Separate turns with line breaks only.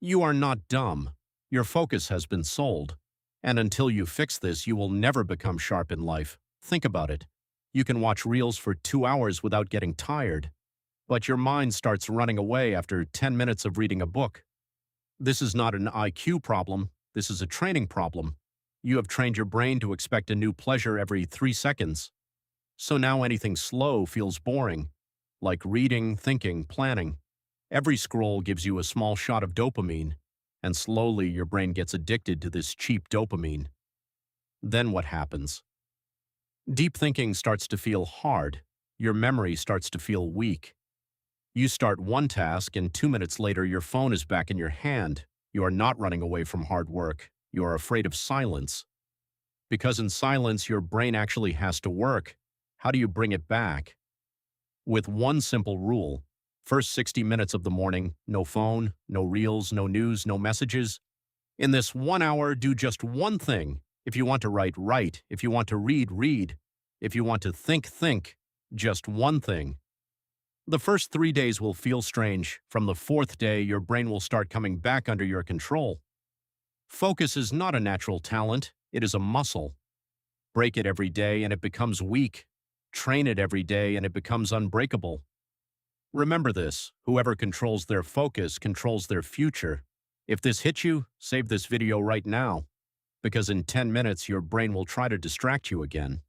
You are not dumb. Your focus has been sold. And until you fix this, you will never become sharp in life. Think about it. You can watch reels for 2 hours without getting tired, but your mind starts running away after 10 minutes of reading a book. This is not an IQ problem. This is a training problem. You have trained your brain to expect a new pleasure every 3 seconds. So now anything slow feels boring, like reading, thinking, planning. Every scroll gives you a small shot of dopamine, and slowly your brain gets addicted to this cheap dopamine. Then what happens? Deep thinking starts to feel hard. Your memory starts to feel weak. You start one task, and 2 minutes later your phone is back in your hand. You are not running away from hard work. You are afraid of silence. Because in silence, your brain actually has to work. How do you bring it back? With one simple rule. First 60 minutes of the morning, no phone, no reels, no news, no messages. In this 1 hour, do just one thing. If you want to write, write. If you want to read, read. If you want to think, think. Just one thing. The first 3 days will feel strange. From the fourth day, your brain will start coming back under your control. Focus is not a natural talent. It is a muscle. Break it every day and it becomes weak. Train it every day and it becomes unbreakable. Remember this, whoever controls their focus controls their future. If this hit you, save this video right now, because in 10 minutes your brain will try to distract you again.